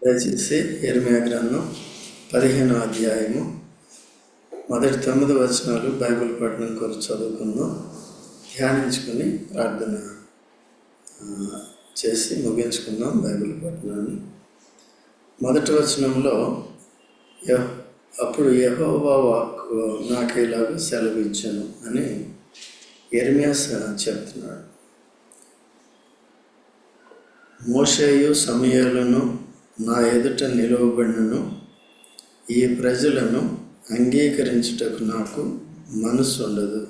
దయచేసి యెరెమయా గ్రంథం 15వ అధ్యాయము మొదటి 9 వచనాలు బైబిల్ పఠనం కొరకు చదువుకుందాం. ధ్యానించుకుని ప్రార్థన చేసి ముగించుకుందాం బైబిల్ పఠనాన్ని. మొదటి వచనంలో అప్పుడు యెహోవా వాక్కు నాకు ఇలాగ సెలవిచ్చాను అని యెరెమయా చెప్తున్నాడు. మోషేయు సమూయేలును నా ఎదుట నిలువబడినను ఈ ప్రజలను అంగీకరించుటకు నాకు మనసు ఉండదు.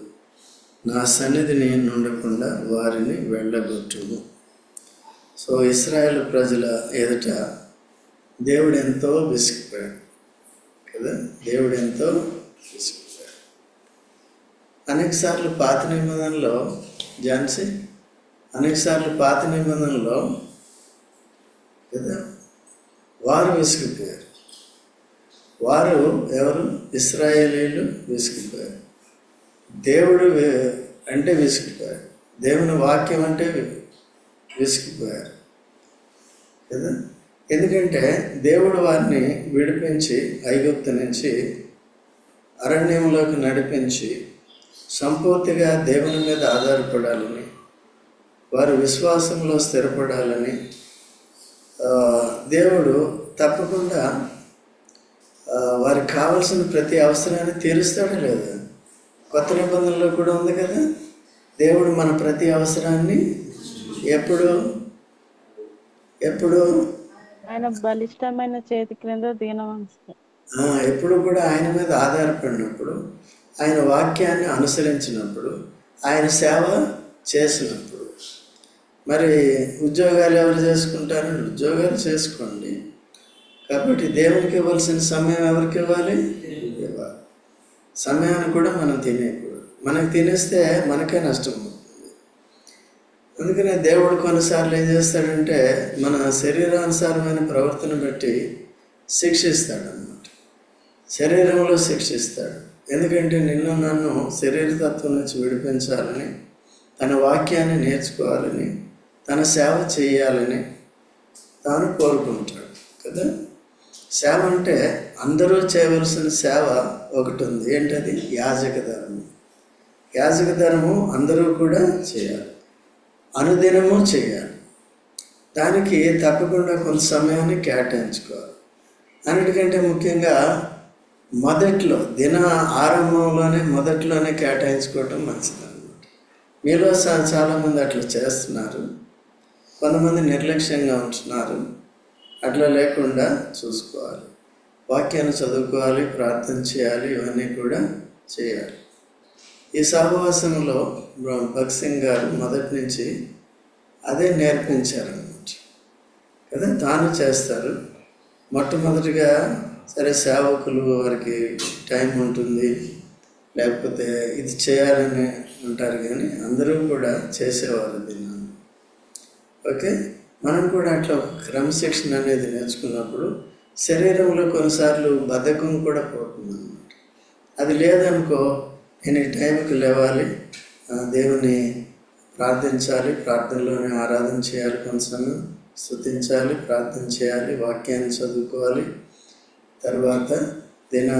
నా సన్నిధిని నుండకుండా వారిని వెళ్ళగొట్టుము. సో ఇశ్రాయేల్ ప్రజల ఎదుట దేవుడు ఎంతో విసిగిపోయాడు కదా. దేవుడు ఎంతో విసిగిపోయాడు. అనేకసార్లు పాత నిబంధనలో పాత నిబంధనలో కదా వారు విసిగిపోయారు. వారు ఎవరు? ఇశ్రాయేలీయులు విసిగిపోయారు. దేవుడు అంటే విసిగిపోయారు. దేవుని వాక్యం అంటే విసిగిపోయారు కదా. ఎందుకంటే దేవుడు వారిని విడిపించి ఐగుప్తు నుంచి అరణ్యంలోకి నడిపించి సంపూర్తిగా దేవుని మీద ఆధారపడాలని, వారి విశ్వాసంలో స్థిరపడాలని దేవుడు తప్పకుండా వారికి కావలసిన ప్రతి అవసరాన్ని తీరుస్తాడా లేదా? కొత్త నిబంధనలో కూడా ఉంది కదా. దేవుడు మన ప్రతి అవసరాన్ని ఎప్పుడు ఆయన బలిష్టమైన చేతి క్రింద ఎప్పుడు కూడా ఆయన మీద ఆధారపడినప్పుడు, ఆయన వాక్యాన్ని అనుసరించినప్పుడు, ఆయన సేవ చేసినప్పుడు. మరి ఉద్యోగాలు ఎవరు చేసుకుంటారు? ఉద్యోగాలు చేసుకోండి. కాబట్టి దేవునికి ఇవ్వాల్సిన సమయం ఎవరికి ఇవ్వాలి? సమయాన్ని కూడా మనం తినేయకూడదు. మనకు తినేస్తే మనకే నష్టం అవుతుంది. అందుకనే దేవుడు కొన్నిసార్లు ఏం చేస్తాడంటే మన శరీరానుసారమైన ప్రవర్తన బట్టి శిక్షిస్తాడు అన్నమాట. శరీరంలో శిక్షిస్తాడు. ఎందుకంటే నిన్ను నన్ను శరీరతత్వం నుంచి విడిపించాలని, తన వాక్యాన్ని నేర్చుకోవాలని, తన సేవ చేయాలని తాను కోరుకుంటాడు కదా. సేవ అంటే అందరూ చేయవలసిన సేవ ఒకటి ఉంది. ఏంటది? యాజక ధర్మం. యాజక ధర్మం అందరూ కూడా చేయాలి, అనుదినము చేయాలి. దానికి తప్పకుండా కొంత సమయాన్ని కేటాయించుకోవాలి. అన్నిటికంటే ముఖ్యంగా మొదట్లో, దిన ఆరంభంలోనే మొదట్లోనే కేటాయించుకోవటం మంచిది అన్నమాట. మీలో చాలామంది అట్లా చేస్తున్నారు, కొంతమంది నిర్లక్ష్యంగా ఉంటున్నారు. అట్లా లేకుండా చూసుకోవాలి. వాక్యాన్ని చదువుకోవాలి, ప్రార్థన చేయాలి, ఇవన్నీ కూడా చేయాలి. ఈ సహవాసంలో భగత్ సింగ్ గారు మొదటి నుంచి అదే నేర్పించారన్నమాట కదా. తాను చేస్తారు. మొట్టమొదటిగా సరే సేవకులు వారికి టైం ఉంటుంది, లేకపోతే ఇది చేయాలని అంటారు, కానీ అందరూ కూడా చేసేవారు దీన్ని. ఓకే, మనం కూడా అట్లా ఒక క్రమశిక్షణ అనేది నేర్చుకున్నప్పుడు శరీరంలో కొన్నిసార్లు బద్ధకం కూడా పోతుంది అన్నమాట. అది లేదనుకో, నేను ఈ టైంకి లేవాలి, దేవుని ప్రార్థించాలి, ప్రార్థనలోనే ఆరాధన చేయాలి, కొంచెం స్తుతించాలి, ప్రార్థన చేయాలి, వాక్యాన్ని చదువుకోవాలి, తర్వాత దిన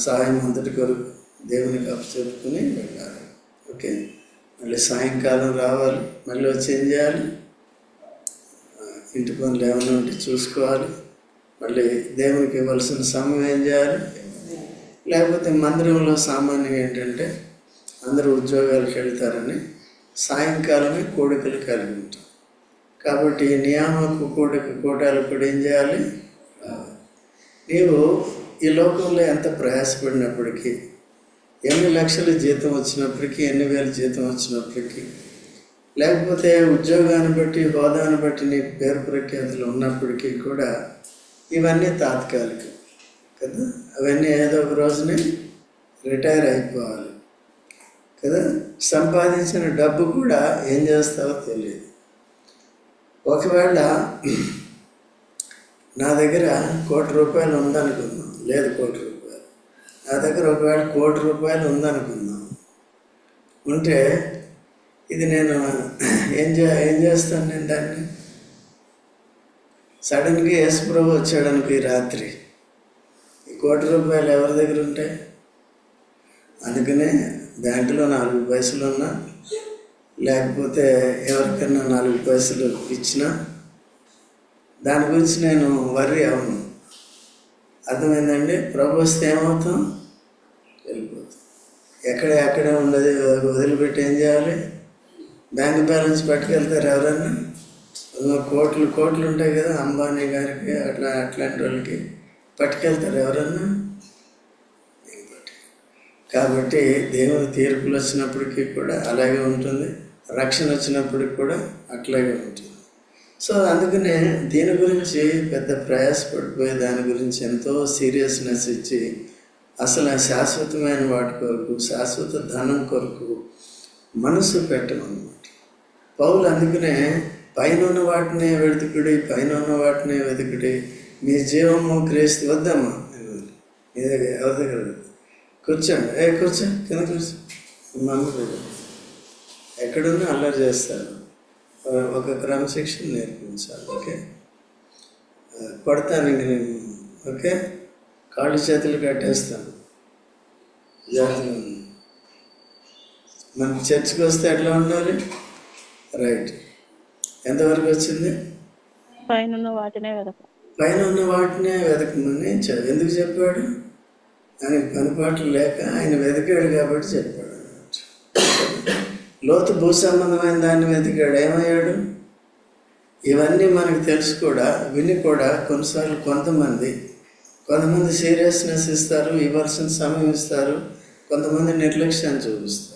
సహాయం అంతటి కొరకు దేవునికి అప్పచెప్పుకుని వెళ్ళాలి. ఓకే, మళ్ళీ సాయంకాలం రావాలి, మళ్ళీ వచ్చి ఏం చేయాలి? ఇంటి పనులు ఏమైనా ఉంటే చూసుకోవాలి. మళ్ళీ దేవునికి ఇవ్వాల్సిన సమయం ఏం చేయాలి? లేకపోతే మందిరంలో సామాన్యంగా ఏంటంటే అందరూ ఉద్యోగాలకు వెళ్తారని సాయంకాలమే కోడికలు కలిగి ఉంటాం. కాబట్టి నియామక కోటాలు కూడా ఏం చేయాలి? నీవు ఈ లోకంలో ఎంత ప్రయాసపడినప్పటికీ, ఎన్ని లక్షల జీతం వచ్చినప్పటికీ, ఎన్ని వేల జీతం వచ్చినప్పటికీ, లేకపోతే ఉద్యోగాన్ని బట్టి, హోదాను బట్టి నీకు పేరు ప్రఖ్యాతులు ఉన్నప్పటికీ కూడా ఇవన్నీ తాత్కాలికం కదా. అవన్నీ ఏదో ఒక రోజునే రిటైర్ అయిపోవాలి కదా. సంపాదించిన డబ్బు కూడా ఏం చేస్తావో తెలియదు. ఒకవేళ నా దగ్గర ₹1,00,00,000 ఉందనుకుందాం, లేదు ₹1,00,00,000, నా దగ్గర ఒకవేళ ₹1,00,00,000 ఉందనుకుందాం, ఉంటే ఇది నేను ఏం చేస్తాను? నేను దాన్ని సడన్గా యేసుప్రభు వచ్చాడు అనుకో ఈ రాత్రి, ఈ ₹1,00,00,000 ఎవరి దగ్గర ఉంటాయి? అందుకనే బ్యాంకులో 4 పైసలు ఉన్నా, లేకపోతే ఎవరికన్నా 4 పైసలు ఇచ్చినా దాని గురించి నేను వర్రీ అవును. అర్థమైందండి? ప్రభు వస్తే ఏమవుతాం? వెళ్ళిపోతాం. ఎక్కడే ఉండదు, వదిలిపెట్టి ఏం చేయాలి? బ్యాంక్ బ్యాలెన్స్ పట్టుకెళ్తారు ఎవరన్నా? కోట్లు ఉంటాయి కదా, అంబానీ గారికి అట్లాంటి వాళ్ళకి పట్టుకెళ్తారు ఎవరన్నా? కాబట్టి దేవుని తీర్పులు వచ్చినప్పటికీ కూడా అలాగే ఉంటుంది, రక్షణ వచ్చినప్పటికి కూడా అట్లాగే ఉంటుంది. సో అందుకనే దీని గురించి పెద్ద ప్రయాసపడిపోయి దాని గురించి ఎంతో సీరియస్నెస్ ఇచ్చి అసలు శాశ్వతమైన వాటి కొరకు, శాశ్వత ధనం కొరకు మనసు పెట్టమన్నమాట. పౌలు అందుకనే పైన ఉన్న వాటినే వెతుకుడి, మీ జీవము క్రీస్తు. వద్దమ్మా, మీ దగ్గర ఎవరి దగ్గర కూర్చోండి, కూర్చో, కింద కూర్చో. మమ్మీ కూడా ఎక్కడున్నా అల్లరి చేస్తారు, ఒక క్రమశిక్షణ నేర్పించాలి. ఓకే, కొడతాను ఇంక నేను. ఓకే, కాళ్ళు చేతులు కట్టేస్తాను. జాగ్రత్తగా ఉంది. మనకి చర్చికి వస్తే ఎట్లా ఉండాలి? రైట్. ఎంతవరకు వచ్చింది? పైన ఉన్న వాటినే వెతకమని ఎందుకు చెప్పాడు? ఆయనకు పనిపాట్లు లేక ఆయన వెతికాడు కాబట్టి చెప్పాడు. లోతు భూ సంబంధమైన దాన్ని వెతికాడు, ఏమయ్యాడు? ఇవన్నీ మనకు తెలుసు కూడా, విని కూడా కొన్నిసార్లు కొంతమంది సీరియస్నెస్ ఇస్తారు, ఇవ్వాల్సిన సమయం ఇస్తారు, కొంతమంది నిర్లక్ష్యాన్ని చూపిస్తారు.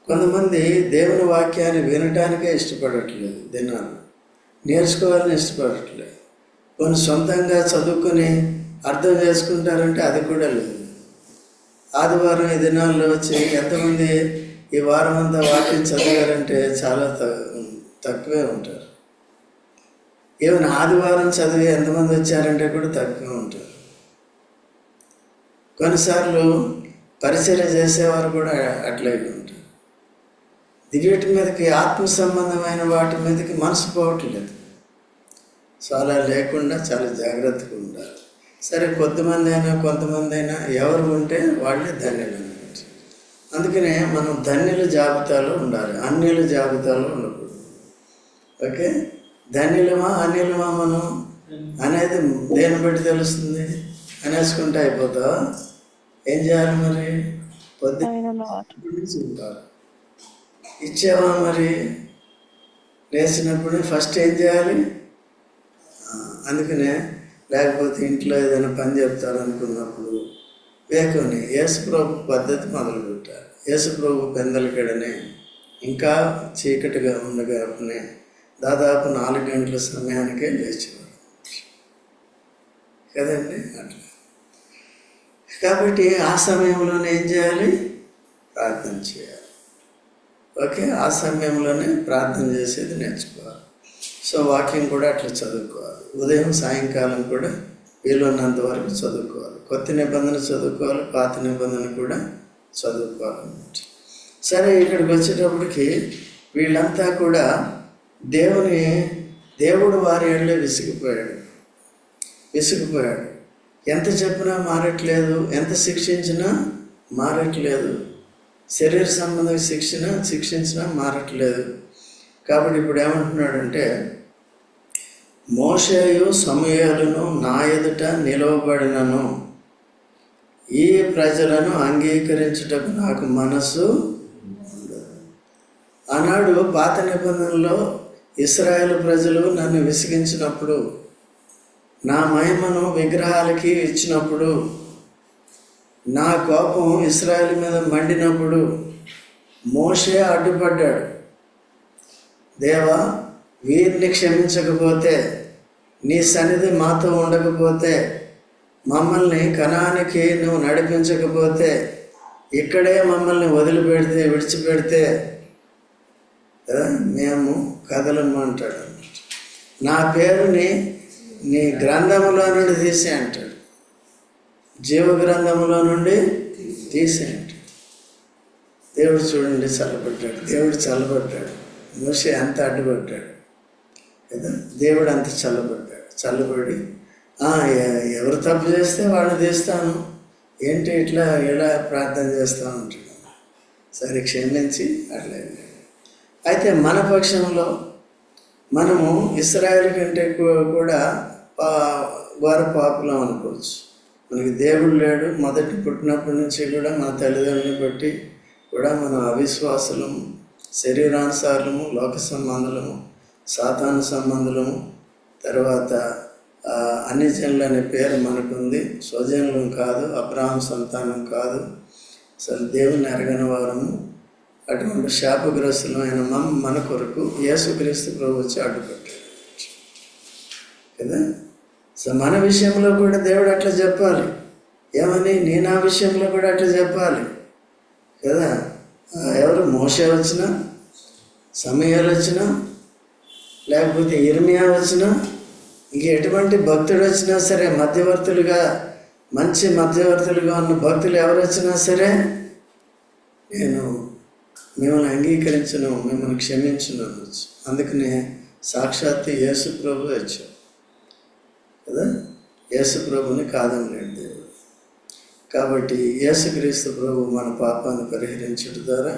కొంతమంది దేవుని వాక్యాన్ని వినటానికే ఇష్టపడట్లేదు, దినాలు నేర్చుకోవాలని ఇష్టపడట్లేదు. కొన్ని సొంతంగా చదువుకొని అర్థం చేసుకుంటారంటే అది కూడా లేదు. ఆదివారం ఈ దినాల్లో వచ్చి ఎంతమంది ఈ వారం అంతా వాక్యం చదివారంటే చాలా తక్కువే ఉంటారు. ఈవెన్ ఆదివారం చదివి ఎంతమంది వచ్చారంటే కూడా తక్కువే ఉంటారు. కొన్నిసార్లు పరిచర్య చేసేవారు కూడా అట్లాగే ఉంటారు. వీటి మీదకి ఆత్మ సంబంధమైన వాటి మీదకి మనసు పోవట్లేదు. సో అలా లేకుండా చాలా జాగ్రత్తగా ఉండాలి. సరే, కొంతమంది అయినా ఎవరు ఉంటే వాళ్ళే ధన్యులు అన్నమాట. అందుకనే మనం ధన్యుల జాబితాలో ఉండాలి, అన్యుల జాబితాలో ఉండకూడదు. ఓకే, ధన్యులమా అన్యులమా మనం అనేది దేని బట్టి తెలుస్తుంది? అనేసుకుంటే అయిపోతావా? ఏం చేయాలి మరి? పొద్దున్న చూడాలి. ఇచ్చావా మరి? లేచినప్పుడు ఫస్ట్ ఏం చేయాలి? అందుకనే లేకపోతే ఇంట్లో ఏదైనా పని చెప్తారనుకున్నప్పుడు వేకుని యేసుప్రభు పద్ధతి మొదలుపెట్టారు. యేసుప్రభు పెందలకడనే ఇంకా చీకటిగా ఉండగానే దాదాపు 4 గంటల సమయానికే లేచేవాడు కదండి. అట్లా కాబట్టి ఆ సమయంలోనే ఏం చేయాలి? ప్రార్థన చేయాలి. ఓకే, ఆ సమయంలోనే ప్రార్థన చేసేది నేర్చుకోవాలి. సో వాక్యం కూడా అట్లా చదువుకోవాలి. ఉదయం సాయంకాలం కూడా వీలున్నంత వరకు చదువుకోవాలి. కొత్త నిబంధన చదువుకోవాలి, పాత నిబంధన కూడా చదువుకోవాలన్నమాట. సరే, ఇక్కడికి వచ్చేటప్పటికి వీళ్ళంతా కూడా దేవుడు వారి ఏళ్ళే విసిగిపోయాడు. ఎంత చెప్పినా మారట్లేదు, ఎంత శిక్షించినా మారట్లేదు, శరీర సంబంధ శిక్షించినా మారట్లేదు. కాబట్టి ఇప్పుడు ఏమంటున్నాడంటే, మోషేయు సమూయేలును నా ఎదుట నిలవబడినను ఈ ప్రజలను అంగీకరించుటకు నాకు మనసు ఉండదు. ఆనాడు పాత నిబంధనలో ఇశ్రాయేలు ప్రజలు నన్ను విసిగించినప్పుడు, నా మహిమను విగ్రహాలకి ఇచ్చినప్పుడు, నా కోపం ఇశ్రాయేలు మీద మండినప్పుడు మోషే అడ్డుపడ్డాడు. దేవా, వీరిని క్షమించకపోతే, నీ సన్నిధి మాతో ఉండకపోతే, మమ్మల్ని కనానికి నువ్వు నడిపించకపోతే, ఇక్కడే మమ్మల్ని విడిచిపెడితే మేము కదలము అంటాడు. నా పేరుని నీ గ్రంథములో నుండి తీసే అంటాడు, జీవ గ్రంథములో నుండి తీసే అంటాడు. దేవుడు చూడండి చల్లబడ్డాడు. మోషే అంత అడ్డుపడ్డాడు కదా, దేవుడు అంత చల్లబడ్డాడు. చల్లబడి ఎవరు తప్పు చేస్తే వాళ్ళని తీస్తాను, ఏంటి ఇట్లా ఎలా ప్రార్థన చేస్తూ ఉంటాడు. సరే క్షమించి అట్లా. అయితే మన పక్షంలో మనము ఇశ్రాయేలు కంటే కూడా ఘోర పాపులం అనుకోవచ్చు. మనకి దేవుడు లేడు, మొదటి పుట్టినప్పటి నుంచి కూడా మన తల్లిదండ్రులను బట్టి కూడా మనం అవిశ్వాసులము, శరీరానుసారము, లోక సంబంధులము, సాతాను సంబంధులము, తర్వాత అన్ని జనులు అనే పేరు మనకుంది. స్వజనులం కాదు, అబ్రహాం సంతానం కాదు, అసలు దేవుని ఎరగని వారము. అటువంటి శాపగ్రస్తులమైన మన కొరకు యేసుక్రీస్తు ప్రభు వచ్చి అడ్డుపట్టాడు కదా. సో మన విషయంలో కూడా దేవుడు అట్లా చెప్పాలి. ఏమని? నీ నా విషయంలో కూడా అట్లా చెప్పాలి కదా. ఎవరు? మోషే వచ్చినా, సమూయేలు వచ్చినా, లేకపోతే ఇర్మియా వచ్చినా, ఇంక ఎటువంటి భక్తుడు వచ్చినా సరే, మధ్యవర్తులుగా మంచి మధ్యవర్తులుగా ఉన్న భక్తులు ఎవరు వచ్చినా సరే, నేను మిమ్మల్ని అంగీకరించను, మిమ్మల్ని క్షమించను అనొచ్చు. అందుకనే సాక్షాత్తు యేసు ప్రభు వచ్చాడు కదా. యేసు ప్రభుని కాదనలేడు దేవుడు. కాబట్టి యేసుక్రీస్తు ప్రభు మన పాపాన్ని పరిహరించడం ద్వారా,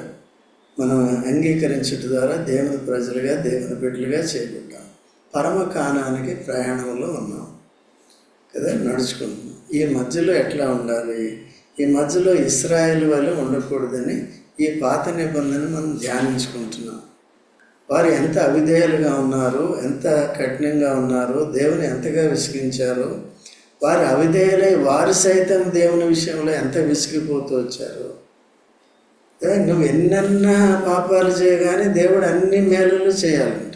మనం అంగీకరించడం ద్వారా దేవుని ప్రజలుగా, దేవుని బిడ్డలుగా చేయబడ్డాం. పరమ కానానికి ప్రయాణంలో ఉన్నాం కదా, నడుచుకుంటున్నాం. ఈ మధ్యలో ఎట్లా ఉండాలి? ఈ మధ్యలో ఇశ్రాయేలు వల్ల ఉండకూడదని ఈ పాత నిబంధన మనం ధ్యానించుకుంటున్నాం. వారు ఎంత అవిధేయులుగా ఉన్నారు, ఎంత కఠినంగా ఉన్నారు, దేవుని ఎంతగా విసిగించారు. వారు అవిధేయులై వారు సైతం దేవుని విషయంలో ఎంత విసిగిపోతూ వచ్చారు. నువ్వు ఎన్నన్నా పాపాలు చేయగానే దేవుడు అన్ని మేలులు చేయాలంట.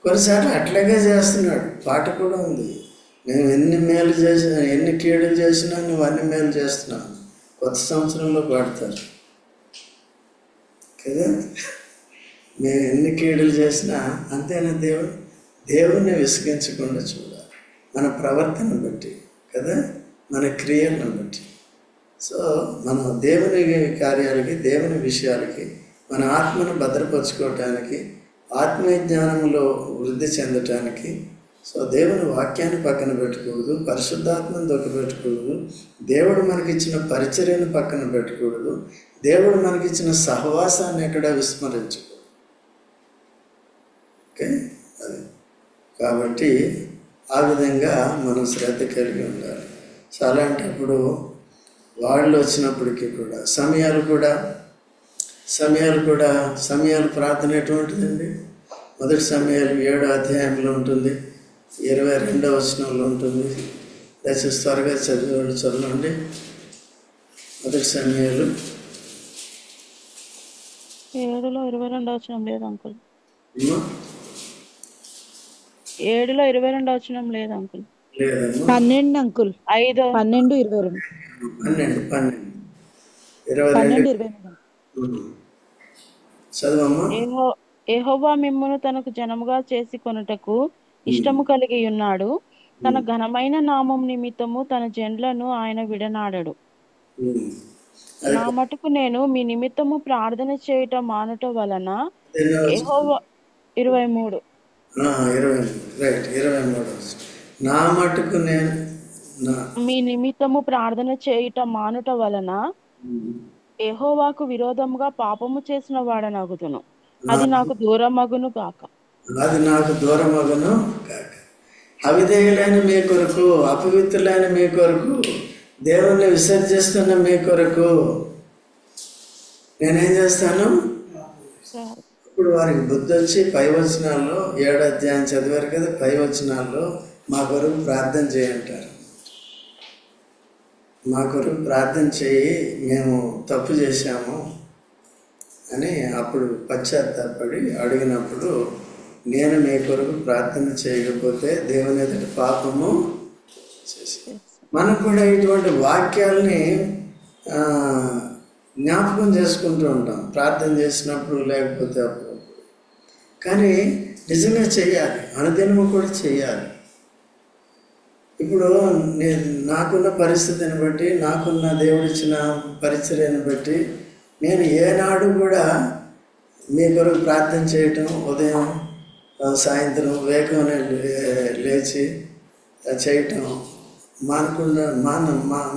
కొన్నిసార్లు అట్లాగే చేస్తున్నాడు. పాట కూడా ఉంది, మేము ఎన్ని మేలు చేసినా, ఎన్ని కీడులు చేసినా నువ్వు అన్ని మేలు చేస్తున్నావు. కొత్త సంవత్సరంలో పాడతారు కదా. మేము ఎన్ని కీడులు చేసినా అంతేనా దేవుణ్ణి విసిగించకుండా చూడాలి, మన ప్రవర్తన బట్టి కదా, మన క్రియలను బట్టి. సో మనం దేవుని కార్యాలకి, దేవుని విషయాలకి, మన ఆత్మను భద్రపరచుకోవటానికి, ఆత్మీయ జ్ఞానంలో వృద్ధి చెందటానికి, సో దేవుని వాక్యాన్ని పక్కన పెట్టుకోవద్దు, పరిశుద్ధాత్మను దొక్కబెట్టకూడదు, దేవుడు మనకిచ్చిన పరిచర్యను పక్కన పెట్టకూడదు, దేవుడు మనకిచ్చిన సహవాసాన్ని ఎక్కడ విస్మరించకూడదు. ఓకే, అది కాబట్టి ఆ విధంగా మనం శ్రద్ధ కలిగి ఉండాలి. సో అలాంటప్పుడు వాళ్ళు వచ్చినప్పటికీ కూడా సమయాలు ప్రార్థన ఎటువంటిదండి? మొదటి సమయాలు 7వ అధ్యాయంలో ఉంటుంది, 22వ వచనంలో ఉంటుంది. దయచేసి త్వరగా చదవండి. మొదటి సమయాలు 7లో 22వ వచనం లేదు అంకుల్. 7లో 22వ వచనం లేదు అంకుల్. లేదమ్మా, 12 అంకుల్. 5 12 చదవమ్మా. యెహోవా మిమ్మును తనకు జనముగా చేసి కొనుటకు ఇష్టము కలిగి ఉన్నాడు. తన ఘనమైన నామం నిమిత్తము తన జనులను ఆయన విడనాడడు. నా మటుకు నేను మీ నిమిత్తము ప్రార్థన చేయట మానుట వలన యెహోవా 23 నా మటుకు నేను మీ నిమిత్తము ప్రార్థన చేయుట మానుట వలన యెహోవాకు విరోధముగా పాపము చేసిన వాడనగుదును. అది నాకు దూరమగును గాక. అవిధేయులైన మీ కొరకు, అపవిత్రులైన మీ కొరకు, దేవుణ్ణి విసర్జిస్తున్న మీ కొరకు నేనేం చేస్తాను? ఇప్పుడు వారికి బుద్ధి వచ్చి పై వచనాల్లో 7వ అధ్యాయం చదివారు కదా, పై వచనాల్లో మా కొరకు ప్రార్థన చేయంటారు. మా కొరకు ప్రార్థన చేయి, మేము తప్పు చేశాము అని అప్పుడు పశ్చాత్తాపడి అడిగినప్పుడు, నేను మీ కొరకు ప్రార్థన చేయకపోతే దేవుని ఎదుట పాపము చేసి. మనం కూడా ఇటువంటి వాక్యాలని జ్ఞాపకం చేసుకుంటూ ఉంటాం ప్రార్థన చేసినప్పుడు, లేకపోతే అప్పుడు. కానీ నిజంగా చేయాలి, అనుదినము కూడా చేయాలి. ఇప్పుడు నాకున్న పరిస్థితిని బట్టి, నాకున్న దేవుడిచ్చిన పరిచర్యను బట్టి నేను ఏనాడు కూడా మీ కొరకు ప్రార్థన చేయటం, ఉదయం సాయంత్రం వేగంగా లేచి చేయటం మానకుండా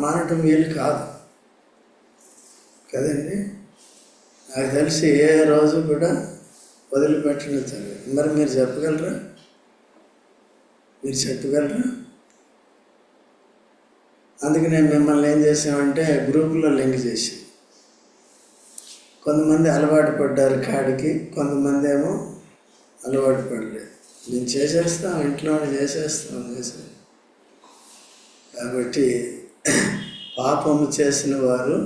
మానటం వీలు కాదు కదండి. నాకు తెలిసి ఏ రోజు కూడా వదిలిపెట్టడం జరగదు. మరి మీరు చెప్పగలరా? అందుకే నేను మిమ్మల్ని ఏం చేసామంటే గ్రూపులో లింక్ చేసి, కొంతమంది అలవాటు పడ్డారు కాడికి, కొంతమంది ఏమో అలవాటు పడలేదు. నేను చేసేస్తాం, ఇంట్లో చేసేస్తాం. కాబట్టి పాపము చేసిన వారు,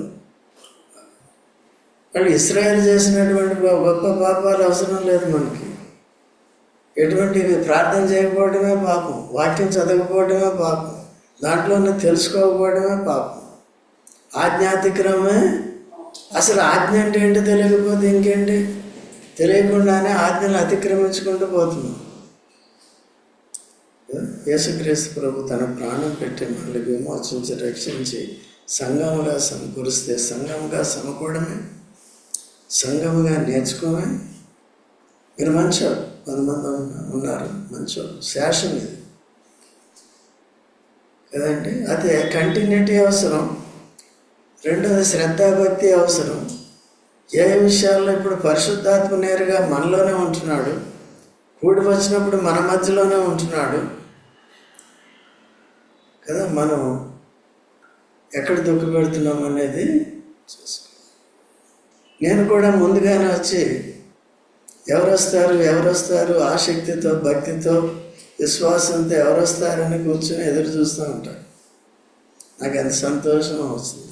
వాళ్ళు ఇశ్రాయేలు చేసినటువంటి గొప్ప పాపాలు అవసరం లేదు మనకి. ఎటువంటి ప్రార్థన చేయకపోవడమే పాపం, వాక్యం చదవకపోవడమే పాపం, దాంట్లోనే తెలుసుకోకపోవడమే పాపం, ఆజ్ఞాతిక్రమే. అసలు ఆజ్ఞ అంటే ఏంటో తెలియకపోతే ఇంకేంటి? తెలియకుండానే ఆజ్ఞలు అతిక్రమించుకుంటూ పోతున్నాం. యేసుక్రీస్తు ప్రభు తన ప్రాణం పెట్టి మనల్ని విమోచించి రక్షించి సంఘముగా సమకూరిస్తే, సంఘముగా సమకూడమే, సంఘముగా నేర్చుకోమే. మీరు మంచోడు, కొంతమంది ఉన్నారు మంచోడు, శేషం ఇది కదండి. అదే కంటిన్యూటీ అవసరం. రెండోది శ్రద్ధాభక్తి అవసరం. ఏ విషయాల్లో ఇప్పుడు పరిశుద్ధాత్మ నేరుగా మనలోనే ఉంటున్నాడు, కూడి వచ్చినప్పుడు మన మధ్యలోనే ఉంటున్నాడు కదా. మనం ఎక్కడ దుఃఖ పెడుతున్నాం అనేది చూసుకో. నేను కూడా ముందుగానే వచ్చి ఎవరు వస్తారు ఆసక్తితో, భక్తితో, విశ్వాసంతో ఎవరు వస్తారని కూర్చొని ఎదురు చూస్తూ ఉంటాను. నాకు ఎంత సంతోషం వస్తుంది.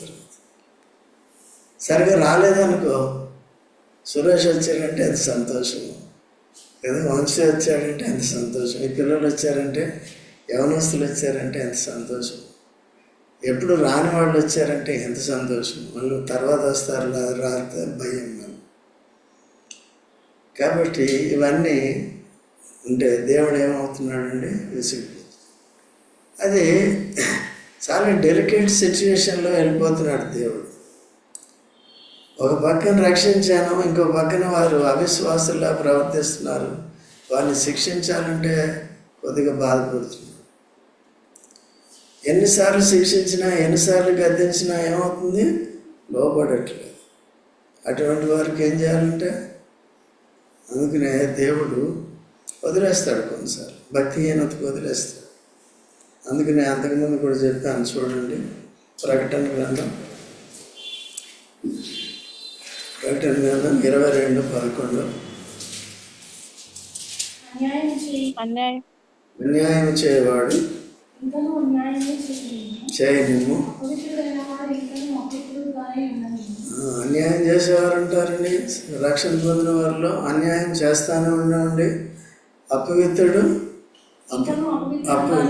సరిగా రాలేదనుకో, సురేష్ వచ్చాడంటే ఎంత సంతోషం కదా, వంశీ వచ్చాడంటే ఎంత సంతోషం, ఈ పిల్లలు వచ్చారంటే, యవనస్తులు వచ్చారంటే ఎంత సంతోషం, ఎప్పుడు రాని వాళ్ళు వచ్చారంటే ఎంత సంతోషం. వాళ్ళు తర్వాత వస్తారు రాత భయం. కాబట్టి ఇవన్నీ ఉంటే దేవుడు ఏమవుతున్నాడండి? విసిగిపోతుంది. అది చాలా డెలికేట్ సిచ్యువేషన్లో వెళ్ళిపోతున్నాడు దేవుడు. ఒక పక్కన రక్షించాను, ఇంకో పక్కన వారు అవిశ్వాసుల్లా ప్రవర్తిస్తున్నారు, వారిని శిక్షించాలంటే కొద్దిగా బాధపడుతున్నారు. ఎన్నిసార్లు శిక్షించినా, ఎన్నిసార్లు గద్దించినా ఏమవుతుంది? లోపడట్లేదు. అటువంటి వారికి ఏం చేయాలంటే, అందుకనే దేవుడు వదిలేస్తాడు కొన్నిసార్లు, భక్తిహీనతకు వదిలేస్తాడు. అందుకనే అంతకుముందు కూడా చెప్పాను చూడండి, ప్రకటన గ్రంథం 22:11. అన్యాయం చేయవాడు చేయనిమ్ము. అన్యాయం చేసేవారు ఉంటారండి. రక్షణ పొందిన వారిలో అన్యాయం చేస్తానే ఉండండి. అపవిత్రుడు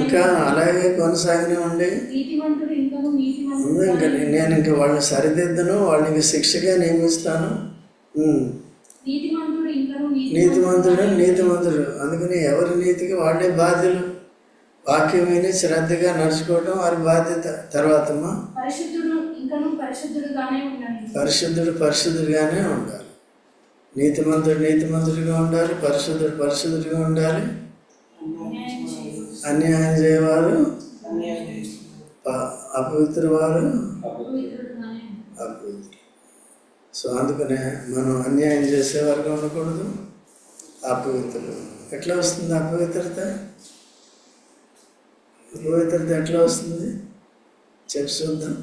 ఇంకా అలాగే కొనసాగినే ఉండి, ఇంకా నేను ఇంక వాళ్ళని సరిదిద్దను, వాళ్ళని శిక్షగా నియమిస్తాను. నీతిమంతుడు. అందుకని ఎవరి నీతికి వాళ్ళే బాధ్యులు. వాక్యం విని శ్రద్ధగా నడుచుకోవడం వారి బాధ్యత. తర్వాత పరిశుద్ధుడుగానే ఉండాలి. నీతిమంతుడిగా ఉండాలి, పరిశుద్ధుడిగా ఉండాలి. అన్యాయం చేయవారు అపవిత్ర వారు అపవిత్రులు. సో అందుకనే మనం అన్యాయం చేసేవారుగా ఉండకూడదు, అపవిత్రులు. ఎట్లా వస్తుంది అపవిత్రత? ఎట్లా వస్తుంది? చెప్పి చూద్దాం.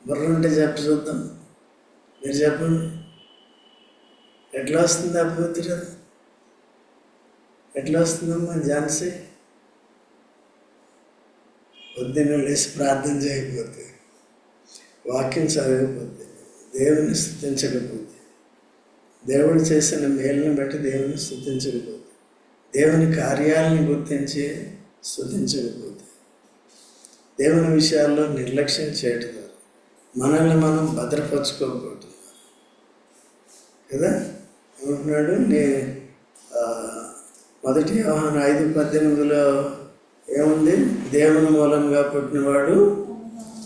బుర్ర ఉంటే చెప్పి చూద్దాం. మీరు చెప్పండి, ఎట్లా వస్తుంది అపవిత్రత? ఎట్లా వస్తుందమ్మా ఝాన్సీ? పొద్దున్న లేచి ప్రార్థన చేయకపోతే, వాక్యం చదవకపోతే, దేవుని స్తుతించకపోతే, దేవుడు చేసిన మేలుని బట్టి దేవుని స్తుతించకపోతే, దేవుని కార్యాలను గుర్తించి స్తుతించకపోతే, దేవుని విషయాల్లో నిర్లక్ష్యం చేయటం ద్వారా మనల్ని మనం భద్రపరచుకోకపోతున్నారు కదా. ఏమంటున్నాడు? మొదటి యోహాను 5:18 ఏముంది? దేవుని మూలంగా పుట్టినవాడు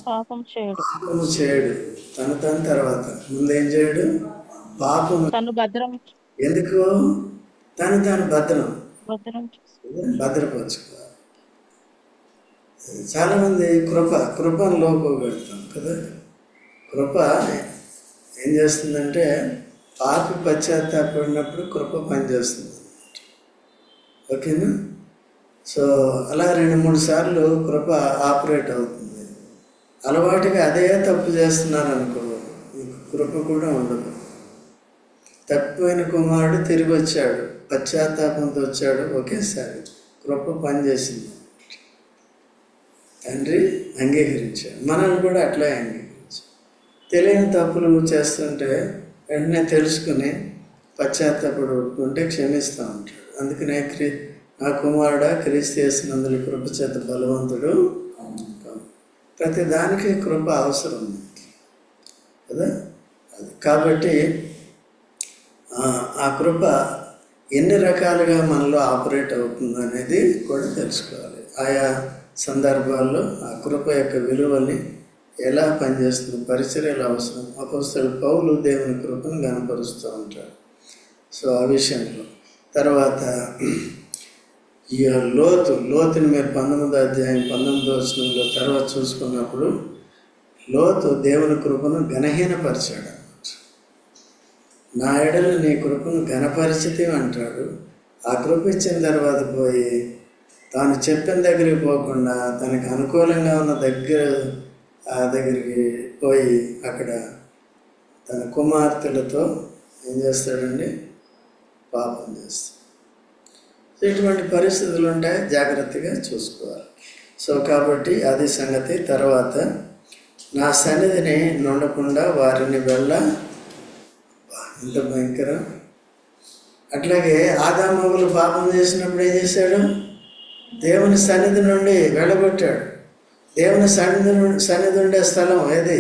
పాపం చేయడు. తను తర్వాత ముందేం చేయడు? పాపం. తను భద్రం. ఎందుకు? తను భద్రం. భద్రం భద్రపరచుకోవాలి. చాలామంది కృపను లోపగొడతాం కదా. కృప ఏం చేస్తుందంటే పాపి పశ్చాత్తాపడినప్పుడు కృప పనిచేస్తుంది. ఓకేనా? సో అలా 2-3 సార్లు కృప ఆపరేట్ అవుతుంది. అలవాటుగా అదే తప్పు చేస్తున్నారనుకో, కృప కూడా ఉండదు. తప్పిపోయిన కుమారుడు తిరిగి వచ్చాడు, పశ్చాత్తాపంతో వచ్చాడు, ఒకేసారి కృప పనిచేసింది. తండ్రి అంగీకరించాడు, మనల్ని కూడా అట్లా అంగీకరించాడు. తెలియని తప్పులు చేస్తుంటే వెంటనే తెలుసుకుని పశ్చాత్తాపడి ఒప్పుకుంటే క్షమిస్తూ ఉంటాడు. అందుకనే నా కుమారుడా క్రీస్తు యేసునందుల కృప చేత బలవంతుడు. ప్రతి దానికి కృప అవసరం కదా. అది కాబట్టి ఆ కృప ఎన్ని రకాలుగా మనలో ఆపరేట్ అవుతుంది అనేది కూడా తెలుసుకోవాలి. ఆయా సందర్భాల్లో ఆ కృప యొక్క విలువల్ని ఎలా పనిచేస్తుంది, పరిచర్యలు అవసరం. అపోస్తలుడు పౌలు దేవుని కృపను గణపరుస్తూ ఉంటాడు. సో ఆ విషయంలో తర్వాత ఈ లోతుని మీరు 19వ అధ్యాయం 19వ వచనంలో తర్వాత చూసుకున్నప్పుడు లోతు దేవుని కృపను ఘనహీనపరిచాడు. నా ఎడలు నీ కృపను ఘనపరిచితే అంటాడు. ఆ కృప ఇచ్చిన తర్వాత పోయి తాను చెప్పిన దగ్గరికి పోకుండా తనకు అనుకూలంగా ఉన్న దగ్గరికి పోయి అక్కడ తన కుమార్తెలతో ఏం చేస్తాడండి? పాపం చేస్తాడు. ఇటువంటి పరిస్థితులు ఉంటాయి, జాగ్రత్తగా చూసుకోవాలి. సో కాబట్టి అది సంగతి. తర్వాత నా సన్నిధిని నుండకుండా వారిని ఎంత భయంకరం. అట్లాగే ఆదామవ్వలు పాపం చేసినప్పుడు ఏం చేశాడు? దేవుని సన్నిధి నుండి వెళ్ళగొట్టాడు. దేవుని సన్నిధి ఉండే స్థలం ఏది?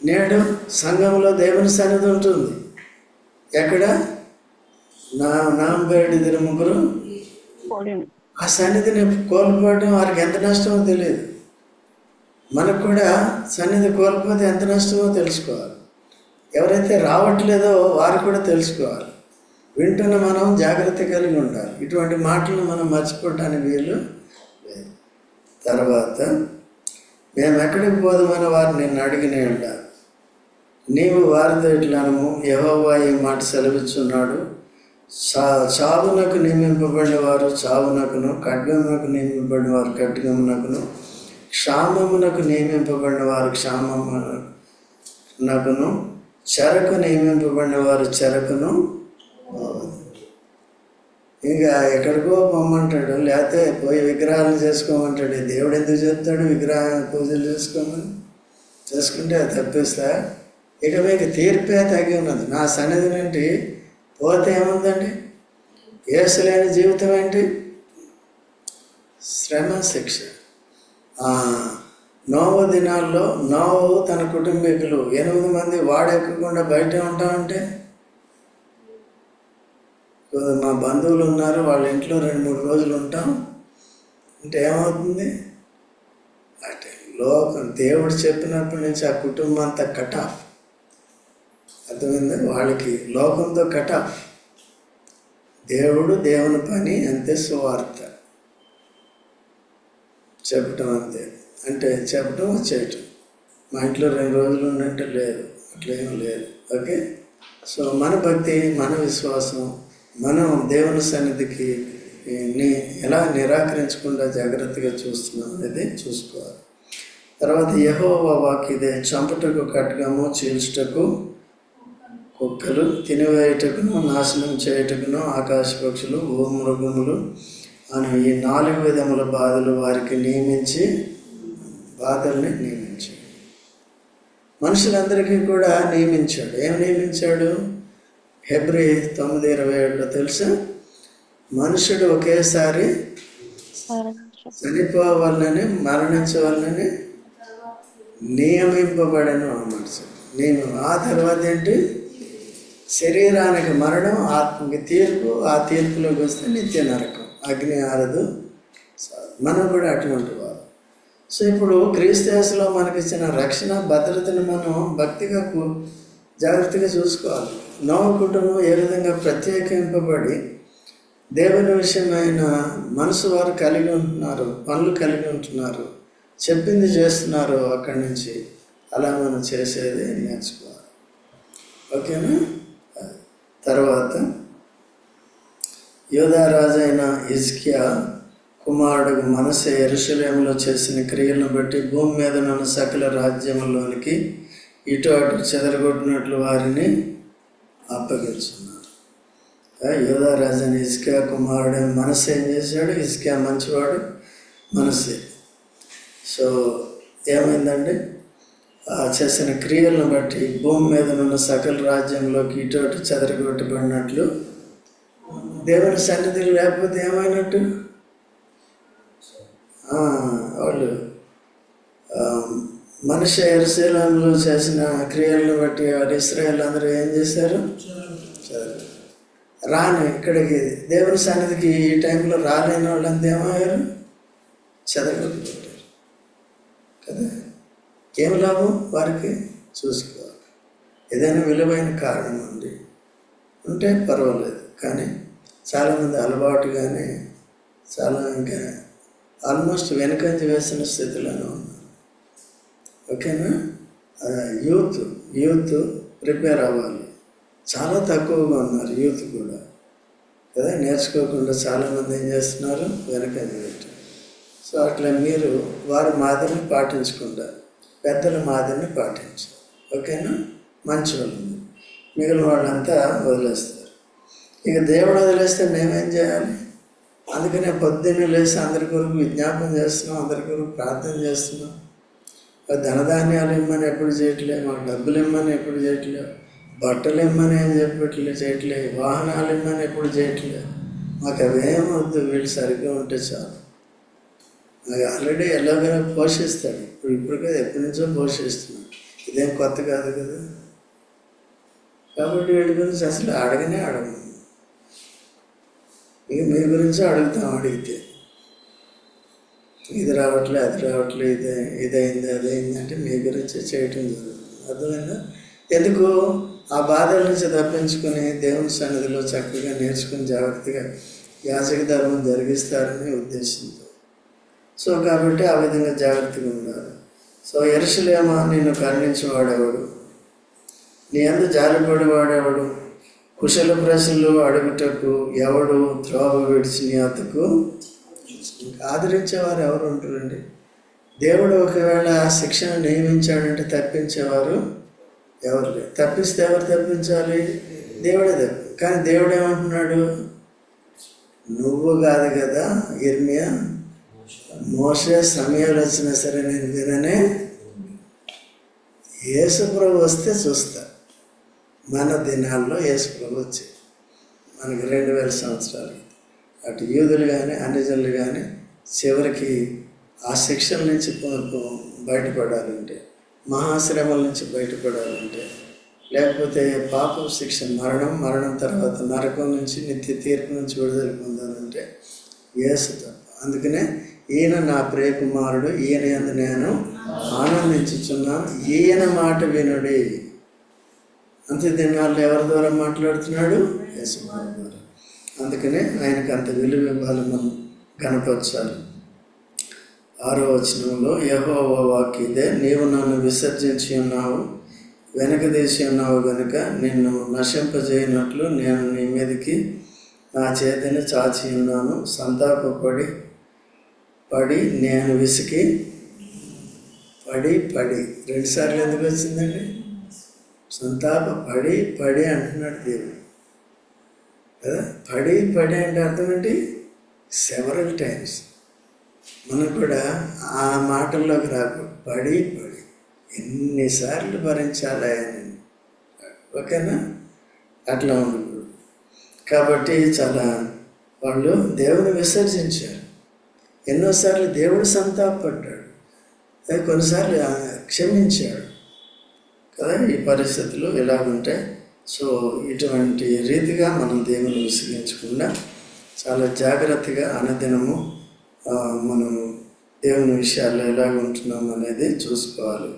నేడు సంఘంలో దేవుని సన్నిధి ఉంటుంది. ఎక్కడ? నా బయట ముగ్గురు. ఆ సన్నిధిని కోల్పోవడం వారికి ఎంత నష్టమో తెలియదు. మనకు కూడా సన్నిధి కోల్పోతే ఎంత నష్టమో తెలుసుకోవాలి. ఎవరైతే రావట్లేదో వారు కూడా తెలుసుకోవాలి. వింటున్న మనం జాగ్రత్త కలిగి ఉండాలి. ఇటువంటి మాటలను మనం మర్చిపోవటానికి వీలు లేదు. తర్వాత మేము ఎక్కడికి పోదామని వారు నిన్ను అడిగినే ఉండాలి. నీవు వారితో ఇట్లానము, యెహోవా ఈ మాట సెలవిస్తున్నాడు, చావునకు నియమింపబడిన వారు చావునకును, ఖడ్గమునకు నియమింపబడిన వారు ఖడ్గమునకును, క్షామమునకు నియమింపబడిన వారు క్షామమునకును, చెరకు నియమింపబడిన వారు చెరకును. ఇంకా ఎక్కడికో పొమ్మంటాడు, లేకపోతే పోయి విగ్రహాలను చేసుకోమంటాడు. దేవుడు ఎందుకు చెప్తాడు విగ్రహ పూజలు చేసుకోమని? చేసుకుంటే అది తప్పిస్తా. ఇక మీకు తీర్పే తగి ఉన్నది. నా సన్నిధి నుండి పోతే ఏముందండి? యేసు లేని జీవితం ఏంటి? శ్రమ, శిక్ష. నోవహు దినాల్లో నోవహు తన కుటుంబీకులు 8 మంది వాడెక్కకుండా బయట ఉంటామంటే, మా బంధువులు ఉన్నారు వాళ్ళ ఇంట్లో 2-3 రోజులు ఉంటాం అంటే ఏమవుతుంది? అంటే దేవుడు చెప్పినప్పటి నుంచి ఆ కుటుంబం అంతా కట్ ఆఫ్. అర్థమైందా? వాళ్ళకి లోకంతో కట్ ఆఫ్. దేవుని పని అంతే, సువార్త చెప్పటం అంతే. అంటే చెప్పటం చేయటం. మా ఇంట్లో 2 రోజులు ఉన్నట్టు లేదు, అట్లేం లేదు. ఓకే. సో మన భక్తి, మన విశ్వాసం, మనం దేవుని సన్నిధికి ఎలా నిరాకరించకుండా జాగ్రత్తగా చూస్తున్నాం అనేది చూసుకోవాలి. తర్వాత యెహోవా వాక్కు ఇదే, చంపుటకు ఖడ్గము, చీల్చుటకు కుక్కలు, తినివేయుటకును, నాశనం చేయుటకును ఆకాశ పక్షులు, భూమృగములు అని ఈ 4 విధముల బాధలు వారికి బాధల్ని నియమించాడు. మనుషులందరికీ కూడా నియమించాడు. ఏం నియమించాడు? హెబ్రీ 9:27 తెలుసా? మనుషుడు ఒకేసారి చనిపోవాలని, మరణించవాలని నియమింపబడను అన్నమాట. ఆ తర్వాత ఏంటి? శరీరానికి మరణం, ఆత్మకి తీర్పు. ఆ తీర్పులోకి వస్తే నిత్య నరకం, అగ్ని ఆరదు. మనం కూడా అటువంటి వారు. సో ఇప్పుడు క్రీస్తు యేసులో మనకిచ్చిన రక్షణ భద్రతను మనం భక్తిగా జాగ్రత్తగా చూసుకోవాలి. నోవహు కుటుంబం ఏ విధంగా ప్రత్యేకింపబడి దేవుని విషయమైన మనసు వారు కలిగి ఉంటున్నారు, పనులు కలిగి ఉంటున్నారు, చెప్పింది చేస్తున్నారు. అక్కడి నుంచి అలా మనం చేసేది నేర్చుకోవాలి. ఓకేనా? తర్వాత యూదా రాజైన హిజ్కియా కుమారుడు మనస్సే యెరూషలేములో చేసిన క్రియలను బట్టి భూమి మీద ఉన్న సకల రాజ్యములోనికి ఇటు అటు చెదరగొట్టినట్లు వారిని అప్పగించున్నారు. యూదా రాజైన హిజ్కియా కుమారుడు మనస్సే ఏం చేశాడు? హిజ్కియా మంచివాడు, మనస్సే. సో ఏమైందండి? చేసిన క్రియలను బట్టి భూమి మీద ఉన్న సకల రాజ్యంలోకి ఇటు అటు చెదరగొట్టబడినట్లు. దేవుని సన్నిధిలో లేకపోతే ఏమైనట్టు? వాళ్ళు మనిషి యెరూషలేములో చేసిన క్రియలను బట్టి వారు ఇశ్రాయేలు అందరూ ఏం చేశారు? రాని ఇక్కడికి దేవుని సన్నిధికి ఈ టైంలో రాలేని వాళ్ళంతా ఏమయ్యారు? చెదరగొట్టబడ్డారు కదా. ఏం లాభం వారికి? చూసుకోవాలి. ఏదైనా విలువైన కారణం ఉంటే పర్వాలేదు, కానీ చాలామంది అలవాటుగానే చాలా ఇంకా ఆల్మోస్ట్ వెనకంజ వేసిన స్థితిలోనే ఉన్నారు. ఓకేనా? యూత్ ప్రిపేర్ అవ్వాలి. చాలా తక్కువగా ఉన్నారు యూత్ కూడా కదా. నేర్చుకోకుండా చాలామంది ఏం చేస్తున్నారు? వెనకంజ పెట్టారు. సో అట్లా మీరు వారి మాదిరిని పాటించకుండా పెద్దల మాదిరిని పాటించారు. ఓకేనా? మంచి వాళ్ళు మిగిలిన వాళ్ళంతా వదిలేస్తారు. ఇక దేవుడు వదిలేస్తే మేమేం చేయాలి? అందుకనే పొద్దున్నే లేచి అందరి కొరకు విజ్ఞాపన చేస్తున్నాం, అందరి కొరకు ప్రార్థన చేస్తున్నాం. ధనధాన్యాలు ఇమ్మని ఎప్పుడు చేయట్లేదు, మాకు డబ్బులు ఇమ్మని ఎప్పుడు చేయట్లేదు, బట్టలు ఇమ్మని ఏం చేయట్లేదు, వాహనాలు ఇమ్మని ఎప్పుడు చేయట్లేదు. మాకు అవేమొద్దు, వీళ్ళు సరిగ్గా ఉంటే చాలు. నాకు ఆల్రెడీ ఎలాగైనా పోషిస్తాడు. ఇప్పుడు కదా, ఎప్పటి నుంచో పోషిస్తున్నాడు. ఇదేం కొత్త కాదు కదా. కాబట్టి వీళ్ళ గురించి అసలు అడగను. ఇక మీ గురించి అడుగుతాం. అడిగితే ఇది రావట్లే, అది రావట్లే, ఇదైంది అదైంది అంటే మీ గురించి చేయటం జరుగుతుంది. అర్థమైందా? ఎందుకు? ఆ బాధల నుంచి తప్పించుకొని దేవుని సన్నిధిలో చక్కగా నేర్చుకుని జాగ్రత్తగా యాజక ధర్మం జరిగిస్తారని ఉద్దేశంతో. సో కాబట్టి ఆ విధంగా జాగ్రత్తగా ఉండాలి. సో యెరూషలేమా, నిన్ను కరుణించేవాడెవడు? నీ అందు జారిపడేవాడెవడు? కుశల ప్రశ్నలు అడుగుటకు ఎవడు త్రోవ విడిచి నీ అద్దకు ఆదరించేవారు ఎవరు ఉంటారండి? దేవుడు ఒకవేళ శిక్షణ నియమించాడంటే తప్పించేవారు ఎవరు లేరు. తప్పిస్తే ఎవరు తప్పించాలి? దేవుడే తప్పి. కానీ దేవుడు ఏమంటున్నాడు? నువ్వు కాదు కదా ఇర్మియా, మోషే సమయాలు వచ్చినా సరే నేను విననే. యేసుప్రభు వస్తే చూస్తా. మన దినాల్లో యేసుప్రభు వచ్చి మనకి 2000 సంవత్సరాలు అటు యూదులు కానీ అన్ని జనులు కానీ చివరికి ఆ శిక్షల నుంచి బయటపడాలంటే, మహాశ్రమల నుంచి బయటపడాలంటే, లేకపోతే పాపం శిక్ష మరణం తర్వాత నరకం నుంచి నిత్య తీర్పు నుంచి విడుదల పొందాలంటే యేసు తప్ప. అందుకనే ఈయన నా ప్రియ కుమారుడు, ఈయన యందు నేను ఆనందించుచున్నాను, ఈయన మాట వినుడి. అంత్య దినాల్లో ఎవరి ద్వారా మాట్లాడుతున్నాడు? యేసు ద్వారా. అందుకనే ఆయనకు అంత విలువ ఇవ్వాలి, మనం కనపరచాలి. 6వ వచనంలో యెహోవా వాక్కు ఇదే, నీవు నన్ను విసర్జించి ఉన్నావు, వెనకదీసి ఉన్నావు గనుక నిన్ను నశింపజేయనట్లు నేను నీ మీదకి నా చేతిని చాచి ఉన్నాను. సంతాపపడి నేను విసికి పడి 2 సార్లు ఎందుకు వచ్చిందండి? సంతాపపడి అంటున్నాడు దేవుడు కదా. పడి అంటే అర్థం ఏంటి? Several times. మనం కూడా ఆ మాటల్లోకి రాకూడదు. పడి ఎన్నిసార్లు భరించాలి ఆయన. ఓకేనా? అట్లా ఉండకూడదు. కాబట్టి చాలా వాళ్ళు దేవుని విసర్జించారు. ఎన్నోసార్లు దేవుడు సంతాపడ్డాడు, కొన్నిసార్లు క్షమించాడు కదా. ఈ పరిస్థితులు ఎలా ఉంటాయి? సో ఇటువంటి రీతిగా మనం దేవుని విసిగించకుండా చాలా జాగ్రత్తగా అనుదినము మనం దేవుని విషయాల్లో ఎలాగ ఉంటున్నాం అనేది చూసుకోవాలి.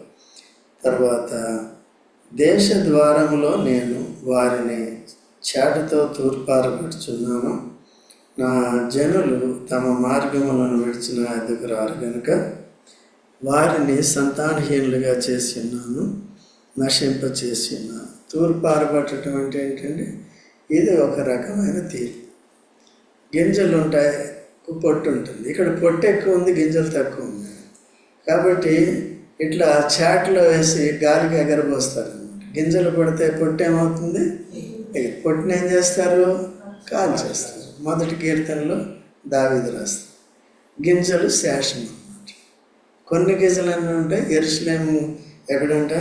తర్వాత దేశ ద్వారంలో నేను వారిని చాటుతో తూర్పారబడుచున్నాను. నా జనులు తమ మార్గములను విడిచిన ఎదుగు రారు గనుక వారిని సంతానహీనులుగా చేసి ఉన్నాను, నశింపచేసి ఉన్నాను. తూర్పారబట్టడం అంటే ఏంటంటే ఇది ఒక రకమైన తీర్పు. గింజలు ఉంటాయి, పొట్టు ఉంటుంది. ఇక్కడ పొట్టు ఎక్కువ ఉంది, గింజలు తక్కువ ఉన్నాయి. కాబట్టి ఇట్లా చాట్లో వేసి గాలికి ఎగరబోస్తారు. గింజలు పడితే పొట్టు ఏమవుతుంది? పొట్టుని ఏం చేస్తారు? కాల్ చేస్తారు. మొదటి కీర్తనలో దావీదు రాస్తారు. గింజలు శేషం అన్నమాట. కొన్ని గింజలు అన్నీ ఉంటాయి. యెరూషలేము ఎక్కడంటే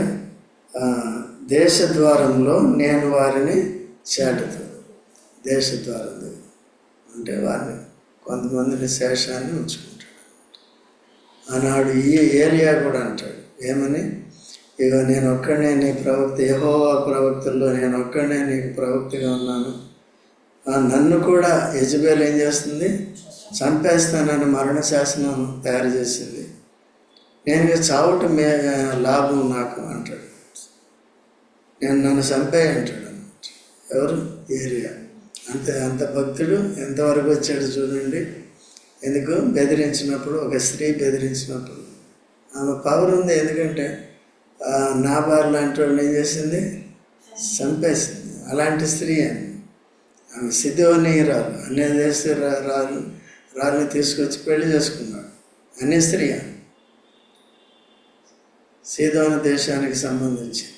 దేశద్వారంలో నేను వారిని చాటుతాను. దేశద్వారం దగ్గర అంటే వారిని కొంతమందిని శేషాన్ని ఉంచుకుంటాడు. ఆనాడు ఈ ఏలియా కూడా అంటాడు ఏమని, ఇక నేను ఒక్కడనే నీ ప్రవక్త, యెహోవా ప్రవక్తల్లో నేను ఒక్కడనే నీకు ప్రవక్తగా ఉన్నాను. నన్ను కూడా యెజబెల్ ఏం చేస్తుంది? చంపేస్తానని మరణ శాసనం తయారు చేసింది. నేను చావటం లాభం నాకు అంటాడు. నన్ను చంపే అంటాడు అన్నమాట. ఎవరు? ఏలియా. అంత భక్తుడు ఎంతవరకు వచ్చాడు చూడండి. ఎందుకు? బెదిరించినప్పుడు, ఒక స్త్రీ బెదిరించినప్పుడు ఆమె పవర్ ఉంది. ఎందుకంటే నాబార్ లాంటి వాళ్ళు ఏం చేసింది? చంపేసింది. అలాంటి స్త్రీ అని ఆమె సిద్ధోనీయురాలు. అన్ని దేశ రాళ్ళని తీసుకొచ్చి పెళ్లి చేసుకున్నాడు. అన్ని స్త్రీ సీదోన దేశానికి సంబంధించింది.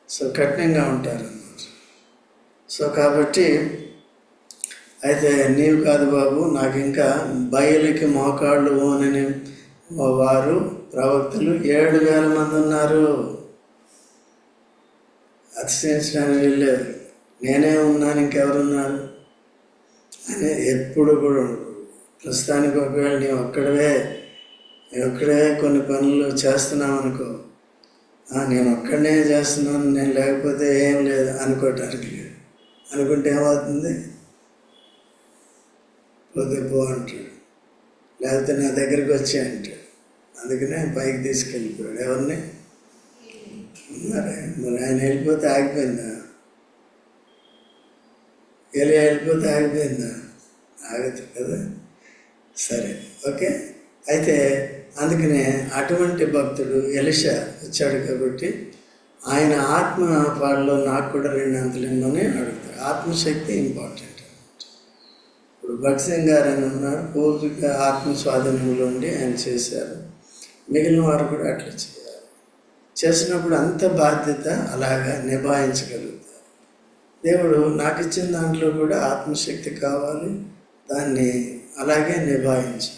సో కఠినంగా ఉంటారు అన్నమాట. సో కాబట్టి అయితే నీవు కాదు బాబు, నాకు ఇంకా బయలుకి మోకాళ్ళు ఓనని వారు ప్రవక్తలు 7,000 మంది ఉన్నారు. అతిశయించడానికి వీల్లేదు. నేనే ఉన్నాను, ఇంకెవరున్నారు అని ఎప్పుడు కూడా ప్రస్తుతానికి ఒకవేళ నీ ఒక్కడే కొన్ని పనులు చేస్తున్నావు అనుకో, నేను ఒక్కడనే చేస్తున్నాను, నేను లేకపోతే ఏం లేదు అనుకోవటానికి లేదు. అనుకుంటే ఏమవుతుంది? పోతే పో అంటాడు, లేకపోతే నా దగ్గరికి వచ్చి అంటాడు. అందుకనే పైకి తీసుకెళ్ళిపోయాడు. ఎవరిని? మరి ఆయన వెళ్ళిపోతే ఆగిపోయిందా? వెళ్ళిపోతే ఆగిపోయిందా? ఆగదు కదా. సరే, ఓకే. అయితే అందుకనే అటువంటి భక్తుడు ఎలీషా వచ్చాడు కాబట్టి ఆయన ఆత్మ పాటలో నాకు కూడా 2 అంతలు ఇమ్మని అడుగుతాడు. ఆత్మశక్తి ఇంపార్టెంట్. ఇప్పుడు భగత్ సింగ్ గారు అని ఉన్నారు, పూర్తిగా ఆత్మ స్వాధీనంలో ఉండి ఆయన చేశారు. మిగిలిన వారు కూడా అట్లా చేయాలి. చేసినప్పుడు అంత బాధ్యత అలాగా నిభాయించగలుగుతారు. దేవుడు నాకు ఇచ్చిన దాంట్లో కూడా ఆత్మశక్తి కావాలి, దాన్ని అలాగే నిభాయించాలి.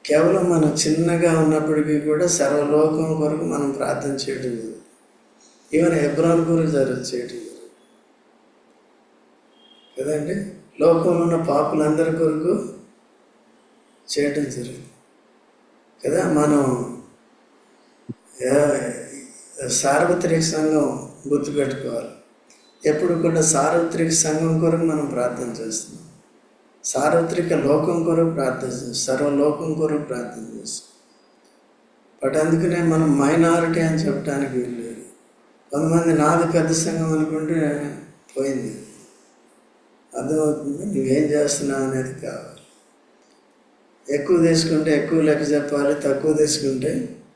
కేవలం మనం చిన్నగా ఉన్నప్పటికీ కూడా సర్వలోకం కొరకు మనం ప్రార్థన చేయడం జరుగుతుంది. ఈవెన్ హెబ్రోన్ గురించి చేయడం జరుగుతుంది కదండి. లోకంలో ఉన్న పాపులందరి కొరకు చేయడం జరుగుతుంది కదా. మనం సార్వత్రిక సంఘం గుర్తుపెట్టుకోవాలి. ఎప్పుడు కూడా సార్వత్రిక సంఘం కొరకు మనం ప్రార్థన చేస్తున్నాం. సార్వత్రిక లోకం కొరకు ప్రార్థన చేస్తాం, సర్వలోకం కొరకు ప్రార్థన చేస్తాం. బట్ అందుకనే మనం మైనారిటీ అని చెప్పడానికి వీల్లేదు. కొంతమంది నాది పెద్ద సంఘం అనుకుంటే పోయింది. అర్థమవుతుంది? నువ్వేం చేస్తున్నావు అనేది కావాలి. ఎక్కువ తీసుకుంటే ఎక్కువ లెక్క చెప్పాలి, తక్కువ తీసుకుంటే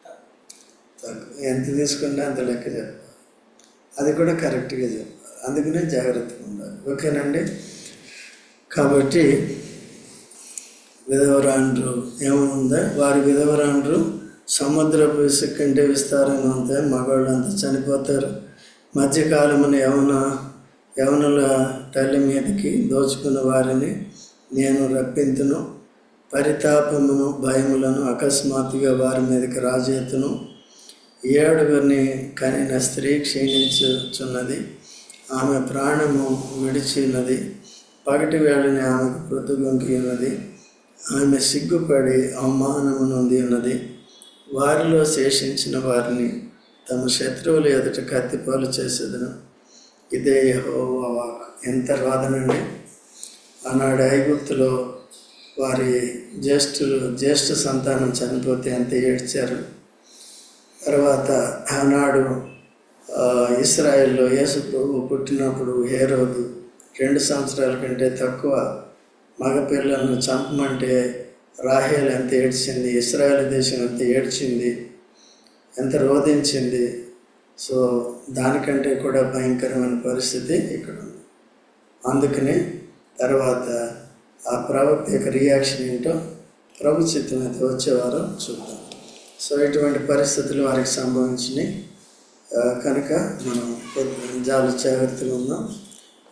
తక్కువ. ఎంత తీసుకుంటే అంత లెక్క చెప్పాలి. అది కూడా కరెక్ట్గా చెప్పాలి. అందుకనే జాగ్రత్తగా ఉండాలి. ఓకేనండి. కాబట్టి విధవరాండ్రు ఏముందా? వారి విధవరాండ్రు సముద్రపు ఇసుక కంటే విస్తారంగా ఉంటాయి. మగవాళ్ళు అంతా చనిపోతారు. మధ్యకాలమున యవనుల తల్లి మీదకి దోచుకున్న వారిని నేను రప్పింతును. పరితాపమును భయములను అకస్మాత్తుగా వారి మీదకి రాజేతును. 7 కనిన స్త్రీ క్షీణించుచున్నది, ఆమె ప్రాణము విడిచినది. పగటి వేళని ఆమెకు ప్రొద్దుగొంకి ఉన్నది. ఆమె సిగ్గుపడి అవమానము నొంది ఉన్నది. వారిలో శేషించిన వారిని తమ శత్రువులు ఎదుట కత్తిపాలు చేసేదను. ఇదే యెహోవా వాక్కు. ఎంత వాదనండి. ఆనాడు ఐగుప్తులో వారి జ్యేష్ఠ సంతానం చనిపోతే ఎంత ఏడ్చారు. తర్వాత ఆనాడు ఇస్రాయేల్లో యేసు ప్రభు పుట్టినప్పుడు హేరోదు 2 సంవత్సరాల కంటే తక్కువ మగపిల్లలను చంపమంటే రాహేల్ ఎంత ఏడ్చింది, ఇస్రాయేల్ దేశం ఎంత ఏడ్చింది, ఎంత రోధించింది. సో దానికంటే కూడా భయంకరమైన పరిస్థితి ఇక్కడ ఉంది. అందుకనే తర్వాత ఆ ప్రవక్త యొక్క రియాక్షన్ ఏంటో ప్రభు చిత్తం అయితే వచ్చేవారు చూద్దాం. సో ఇటువంటి పరిస్థితులు వారికి సంభవించినాయి కనుక మనం చాలా జాగ్రత్తగా ఉన్నాం,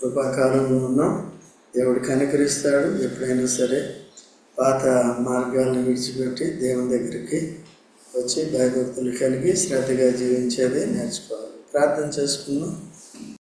కృపాకాలంలో ఉన్నాం. దేవుడు కనికరిస్తాడు. ఎప్పుడైనా సరే పాత మార్గాలను విడిచిపెట్టి దేవుని దగ్గరికి వచ్చి భయభక్తులు కలిగి శ్రద్ధగా జీవించేది నేర్చుకోవాలి. ప్రార్థన చేసుకుందాం.